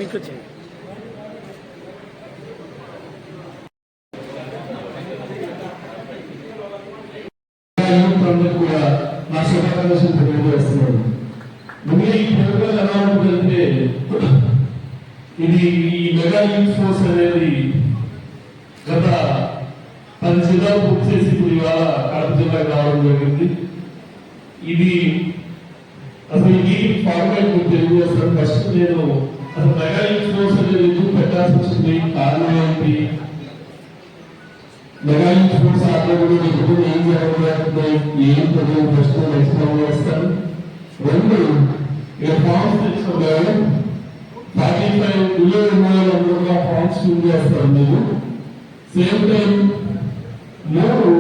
ఇంకొచ్చింది కూడా నా శుభాకాంక్షలు తెలియజేస్తున్నాను. ముందు ఈ ప్రోగ్రాం ఎలా ఉంటుందంటే ఇది ఈ మెగా యూత్ ఫోర్స్ అనేది గత 10 జిల్లాలు పూర్తి చేసి ఇప్పుడు ఇవాళ కడప జిల్లాకు రావడం జరిగింది. ఇది అసలు ఈ ఫార్మేట్ తెలియజేస్తాను. ఫస్ట్ నేను అసలు మెగా యూత్ ఫోర్స్ అనేది ఎందుకు పెట్టాల్సి వచ్చింది, కారణం ఏంటి, మెగా యూత్ ఫోర్స్ ఆధ్వర్యంలో ఎప్పుడు ఏం జరగబోతున్నాయి, ఏం ప్రజలు ప్రశ్నలు ఎక్స్ప్లెయిన్ చేస్తాను. రెండు ఇక్కడ ఫార్మ్స్ తెచ్చుకోవాలి. 45 విలువ ఫార్మ్స్ ఫిల్ చేస్తారు మీరు. సేమ్ టైం 3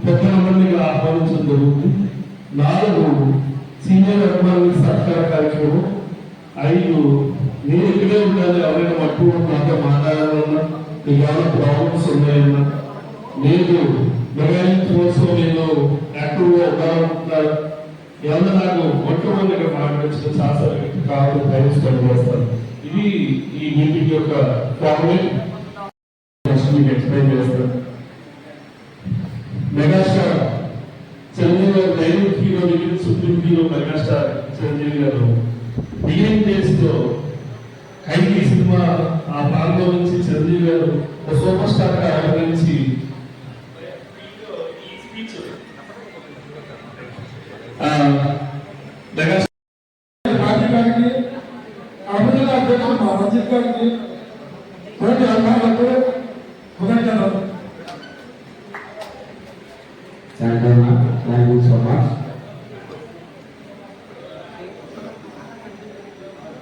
పెద్ద మందిని ఆహ్వానించడం జరుగుతుంది. 4 సీనియర్ అభిమానులు సత్కార కార్యక్రమం. 5 నేను ఇక్కడే ఉండాలి, ఎవరైనా మట్టు నాతో మాట్లాడాలన్నా ఏమైనా ప్రాబ్లమ్స్ ఉన్నాయన్నా నేను మెగా యూత్ ఫోర్స్ నేను యాక్టివ్గా ఉండాలనుకుంటున్నాను. ఎవరైనా నాకు మొట్టమొదటి ఇక్కడ మాట్లాడించిన శాస్త్ర కావాలి టైం స్పెండ్ చేస్తాను. ఇది ఈ మీటింగ్ యొక్క ఫార్మేట్. మీకు ఎక్స్ప్లెయిన్ చేస్తాను. మెగాస్టార్ చిరంజీవి గారు డైరెక్ట్ హీరో మిగిలిన సుప్రీం హీరో మెగాస్టార్ చిరంజీవి గారు బిగినింగ్ డేస్ లో ఖైదీ సినిమా ఆ భాగంలో నుంచి చిరంజీవి గారు ఒక సూపర్ స్టార్ గా ఆవిర్భవించి రంజిత్ గారికి తోటి అభిమానులకు కృతజ్ఞతలు. Thank you so much.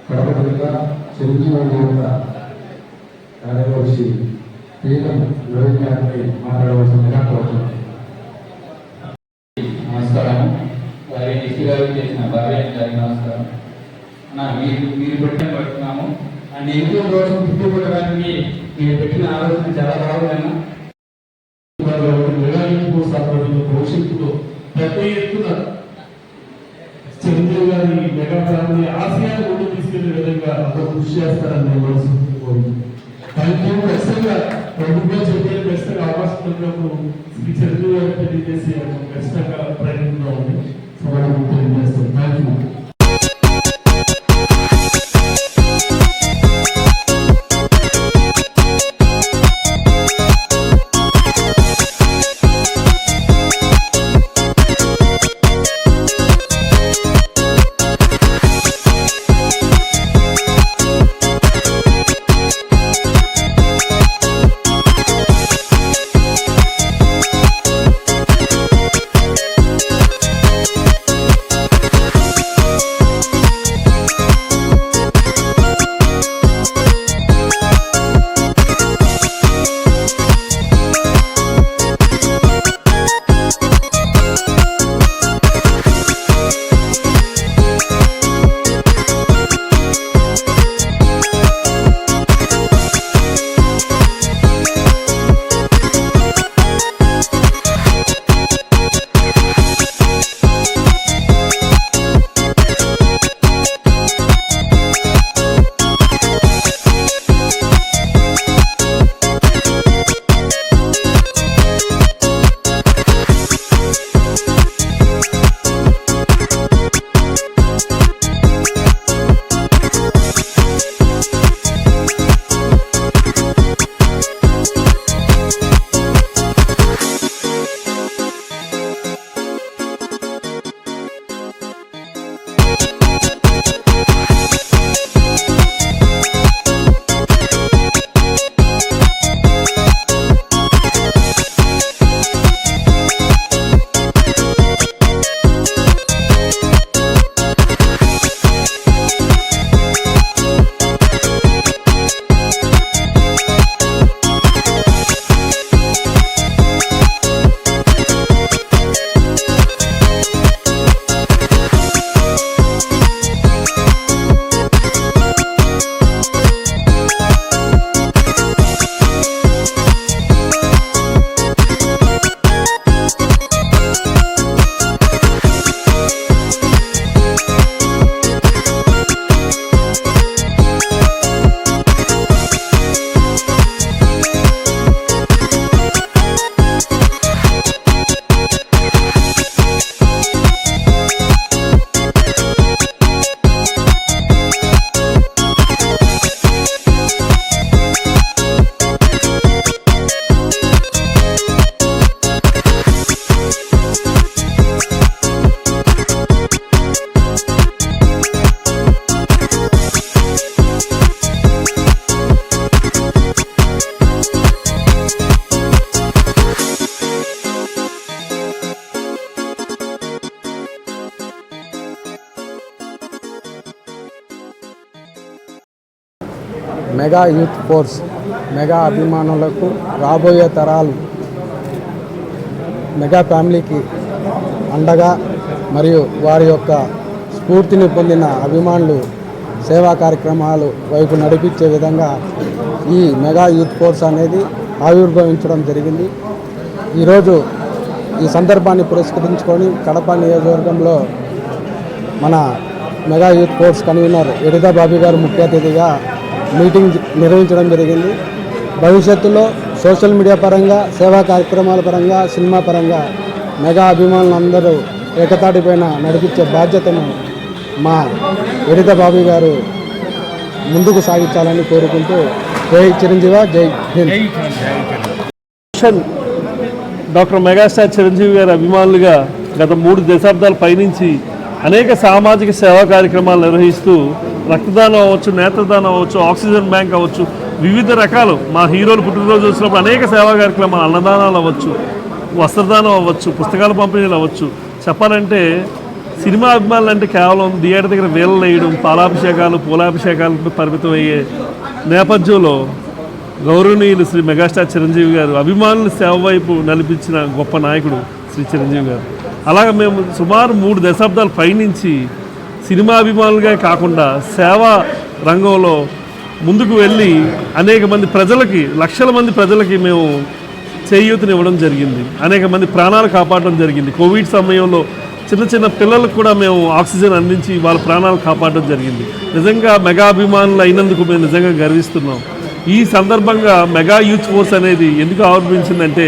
Kadapa జిల్లా చిరంజీవి కార్యదర్శి పీఎం రవి గారిని మాట్లాడవలసిందిగా కోరుతున్నాను. నమస్కారం. వారి డిసి గారికి చేసిన భార్య గారికి నమస్కారం. మీరు పడుతున్నాము అండ్ ఎక్కువ రోజు పుట్టుకోవడానికి మీరు పెట్టిన ఆలోచన చాలా బాగుందన్నా. భవిష్యత్తులో పెద్ద ఎత్తున చిరంజీవి గారి మెగా ఫ్యామిలీ ఆశయాన్ని ముందుకు తీసుకెళ్లే విధంగా అందరూ కృషి చేస్తారని నేను మనస్ఫూర్తిగా కోరుకుంటున్నాను. ఖచ్చితంగా ప్రభుత్వం చెప్పే ఖచ్చితంగా అవకాశం వచ్చినప్పుడు శ్రీ చిరంజీవి గారికి తెలియజేసి ఖచ్చితంగా ప్రయత్నంగా ఉంది. సమాధానం తెలియజేస్తాను. Thank you. Mega youth force mega అభిమానులకు రాబోయే తరాలు మెగా ఫ్యామిలీకి అండగా మరియు వారి యొక్క స్ఫూర్తిని పొందిన అభిమానులు సేవా కార్యక్రమాలు వైపు నడిపించే విధంగా ఈ మెగా యూత్ ఫోర్స్ అనేది ఆవిర్భవించడం జరిగింది. ఈరోజు ఈ సందర్భాన్ని పురస్కరించుకొని కడప నియోజకవర్గంలో మన mega youth force convener Edida Bobby గారు ముఖ్య అతిథిగా మీటింగ్ నిర్వహించడం జరిగింది. భవిష్యత్తులో సోషల్ మీడియా పరంగా, సేవా కార్యక్రమాల పరంగా, సినిమా పరంగా మెగా అభిమానులందరూ ఏకతాటిపైన నడిపించే బాధ్యతను మా ఎడిదా బాబీ గారు ముందుకు సాగించాలని కోరుకుంటూ జై చిరంజీవ, జై హింద్. డాక్టర్ మెగాస్టార్ చిరంజీవి గారి అభిమానులుగా గత 3 దశాబ్దాల పైనుంచి అనేక సామాజిక సేవా కార్యక్రమాలు నిర్వహిస్తూ రక్తదానం అవ్వచ్చు, నేత్రదానం అవ్వచ్చు, ఆక్సిజన్ బ్యాంక్ అవ్వచ్చు, వివిధ రకాలు మా హీరోలు పుట్టినరోజు వచ్చినప్పుడు అనేక సేవా కార్యక్రమాలు, అన్నదానాలు అవ్వచ్చు, వస్త్రదానం అవ్వచ్చు, పుస్తకాల పంపిణీలు అవ్వచ్చు. చెప్పాలంటే సినిమా అభిమానులు అంటే కేవలం థియేటర్ దగ్గర వేళ్ళు వేయడం, పాలాభిషేకాలు, పూలాభిషేకాలకు పరిమితం అయ్యే నేపథ్యంలో గౌరవనీయులు శ్రీ మెగాస్టార్ చిరంజీవి గారు అభిమానుల సేవ వైపు నడిపించిన గొప్ప నాయకుడు శ్రీ చిరంజీవి గారు. అలాగే మేము సుమారు 3 దశాబ్దాల పైనుంచి సినిమా అభిమానులుగా కాకుండా సేవా రంగంలో ముందుకు వెళ్ళి అనేక మంది ప్రజలకి, లక్షల మంది ప్రజలకి మేము చేయూతనివ్వడం జరిగింది. అనేక మంది ప్రాణాలు కాపాడడం జరిగింది. కోవిడ్ సమయంలో చిన్న చిన్న పిల్లలకు కూడా మేము ఆక్సిజన్ అందించి వాళ్ళ ప్రాణాలు కాపాడడం జరిగింది. నిజంగా మెగా అభిమానులు అయినందుకు మేము నిజంగా గర్విస్తున్నాం. ఈ సందర్భంగా మెగా యూత్ ఫోర్స్ అనేది ఎందుకు ఆవిర్భవించిందంటే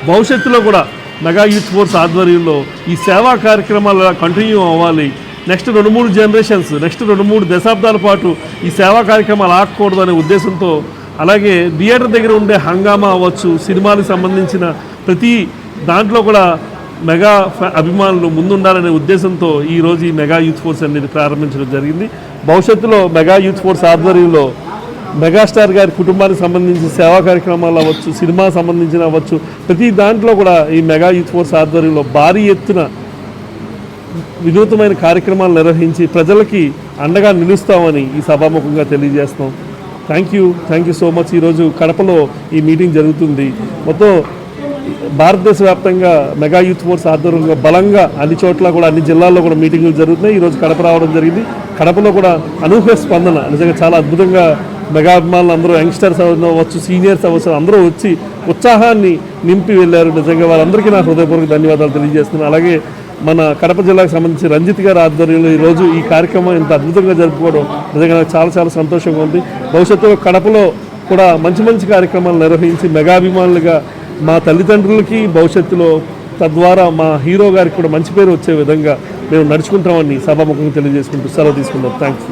భవిష్యత్తులో కూడా మెగా యూత్ ఫోర్స్ ఆధ్వర్యంలో ఈ సేవా కార్యక్రమాలు కంటిన్యూ అవ్వాలి. నెక్స్ట్ 2-3 జనరేషన్స్, నెక్స్ట్ 2-3 దశాబ్దాల పాటు ఈ సేవా కార్యక్రమాలు ఆగకూడదు అనే ఉద్దేశంతో, అలాగే థియేటర్ దగ్గర ఉండే హంగామా అవ్వచ్చు, సినిమాలకు సంబంధించిన ప్రతి దాంట్లో కూడా మెగా అభిమానులు ముందుండాలనే ఉద్దేశంతో ఈరోజు ఈ మెగా యూత్ ఫోర్స్ అనేది ప్రారంభించడం జరిగింది. భవిష్యత్తులో మెగా యూత్ ఫోర్స్ ఆధ్వర్యంలో మెగాస్టార్ గారి కుటుంబానికి సంబంధించిన సేవా కార్యక్రమాలు అవ్వచ్చు, సినిమా సంబంధించిన అవ్వచ్చు, ప్రతి దాంట్లో కూడా ఈ మెగా యూత్ ఫోర్స్ ఆధ్వర్యంలో భారీ ఎత్తున వినూతమైన కార్యక్రమాలు నిర్వహించి ప్రజలకి అండగా నిలుస్తామని ఈ సభాముఖంగా తెలియజేస్తాం. Thank you so much. ఈరోజు కడపలో ఈ మీటింగ్ జరుగుతుంది. మొత్తం భారతదేశ వ్యాప్తంగా మెగా యూత్ ఫోర్స్ ఆధ్వర్యంలో బలంగా అన్ని చోట్ల కూడా, అన్ని జిల్లాల్లో కూడా మీటింగులు జరుగుతున్నాయి. ఈరోజు కడప రావడం జరిగింది. కడపలో కూడా అనూహ్య స్పందన, నిజంగా చాలా అద్భుతంగా మెగా అభిమానులు అందరూ, యంగ్స్టర్స్ అవ్వచ్చు, సీనియర్స్ అవ్వచ్చు, అందరూ వచ్చి ఉత్సాహాన్ని నింపి వెళ్ళారు. నిజంగా వారందరికీ నా హృదయపూర్వక ధన్యవాదాలు తెలియజేస్తున్నాను. అలాగే మన కడప జిల్లాకు సంబంధించి రంజిత్ గారి ఆధ్వర్యంలో ఈరోజు ఈ కార్యక్రమం ఇంత అద్భుతంగా జరుపుకోవడం నిజంగా నాకు చాలా చాలా సంతోషంగా ఉంది. భవిష్యత్తులో కడపలో కూడా మంచి మంచి కార్యక్రమాలు నిర్వహించి మెగాభిమానులుగా మా తల్లిదండ్రులకి భవిష్యత్తులో తద్వారా మా హీరో గారికి కూడా మంచి పేరు వచ్చే విధంగా మేము నడుచుకుంటామని సభాముఖంగా తెలియజేసుకుంటూ సెలవు తీసుకుంటాం. థ్యాంక్స్.